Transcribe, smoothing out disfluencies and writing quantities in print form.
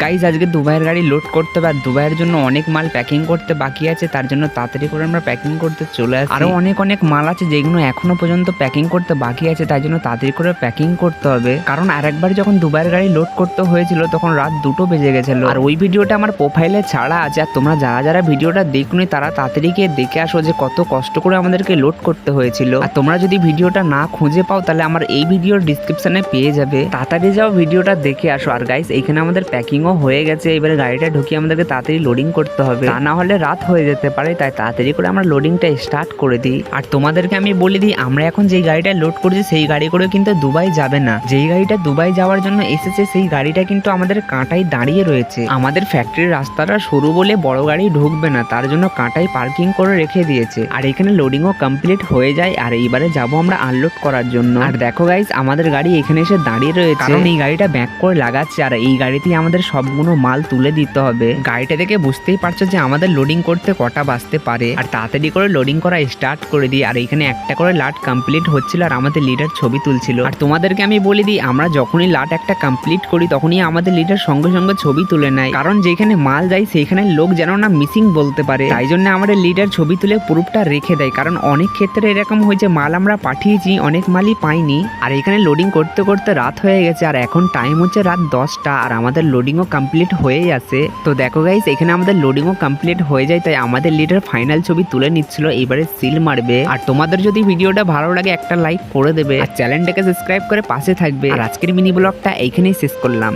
Guys আজকে দুবাইয়ের গাড়ি লোড করতে হবে, আর দুবাইয়ের জন্য অনেক মাল প্যাকিং করতে বাকি আছে, তার জন্য তাড়াতাড়ি করে আমরা প্যাকিং করতে চলে আসি। আরো অনেক মাল আছে যেগুলো এখনো পর্যন্ত প্যাকিং করতে বাকি আছে, তাই জন্য তাড়াতাড়ি করে প্যাকিং করতে হবে। কারণ আরেকবার যখন দুবাইয়ের গাড়ি লোড করতে হয়েছিল তখন রাত 2টো বেজে গেছিল, আর ওই ভিডিওটা আমার প্রোফাইলে ছাড়া আছে। আর তোমরা যারা ভিডিওটা দেখুনি তারা তাড়াতাড়ি গিয়ে দেখে আসো যে কত কষ্ট করে আমাদেরকে লোড করতে হয়েছিল। আর তোমরা যদি ভিডিওটা না খুঁজে পাও তাহলে আমার এই ভিডিওর ডিসক্রিপশনে পেয়ে যাবে, তাড়াতাড়ি যাও ভিডিওটা দেখে আসো। আর গাইস এইখানে আমাদের প্যাকিংও হয়ে গেছে, এবারে গাড়িটা ঢুকিয়ে আমাদেরকে তাড়াতাড়ি লোডিং করতে হবে, তা না হলে রাত হয়ে যেতে পারে। তাই তাড়াতাড়ি করে আমরা লোডিংটা স্টার্ট করে দিই। আর তোমাদেরকে আমি বলে দিই, আমরা এখন যেই গাড়িটা লোড করছি সেই গাড়ি করে কিন্তু দুবাই যাবে না। যেই গাড়িটা দুবাই যাওয়ার জন্য এসেছে সেই গাড়িটা কিন্তু আমাদের কাঁটায় দাঁড়িয়ে রয়েছে। আমাদের ফ্যাক্টরির রাস্তাটা সরু বলে বড় গাড়ি ঢুকবে না, তার জন্য কাঁটায় পার্কিং করে রেখে দিয়েছে। আর এখানে লোডিংও কমপ্লিট হয়ে যায়, আর এইবারে যাবো আমরা আনলোড করার জন্য। আর দেখো গাইস আমাদের গাড়ি এখানে এসে দাঁড়িয়ে রয়েছে, কারণ এই গাড়িটা ব্যাক করে লাগাচ্ছে, আর এই গাড়িতেই আমাদের সবগুলো মাল তুলে দিতে হবে। গাড়িটা দেখে বুঝতেই পারছো যে আমাদের লোডিং করতে কটা বাজতে পারে। আর তাড়াতাড়ি করে লোডিং করা স্টার্ট করে দিই। আর এখানে একটা করে লাট কমপ্লিট হচ্ছিল, আর আমাদের লিডার ছবি তুলছিল। আর তোমাদেরকে আমি বলে দিই, আমরা যখনই লাট একটা কমপ্লিট করি তখনই আমাদের লিডার সঙ্গে সঙ্গে ছবি তুলে নেয়, কারণ যেখানে মাল যায় সেইখানে লোক যেন না মিসিং বলতে পারে। তাই জন্য আমাদের লিডার ছবি তুলে প্রুফটা রেখে দেয়, কারণ অনেক ক্ষেত্রে এরকম হয়েছে মাল আমরা পাঠিয়েছি অনেক মালই পাইনি। আর এখানে লোডিং করতে করতে রাত হয়ে গেছে, আর এখন টাইম হচ্ছে রাত 10টা, আর আমাদের লোডিংও কমপ্লিট হয়েই আছে। তো দেখো গাইস এখানে আমাদের লোডিংও কমপ্লিট হয়ে যায়, তাই আমাদের লিডার ফাইনাল ছবি তুলে নিচ্ছিল, এবারে সিল মারবে। আর তোমাদের যদি ভিডিওটা ভালো লাগে একটা লাইক করে দেবে, আর চ্যানেলটাকে সাবস্ক্রাইব করে পাশে থাকবে। আর আজকের মিনি ব্লগটা এইখানেই শেষ করলাম।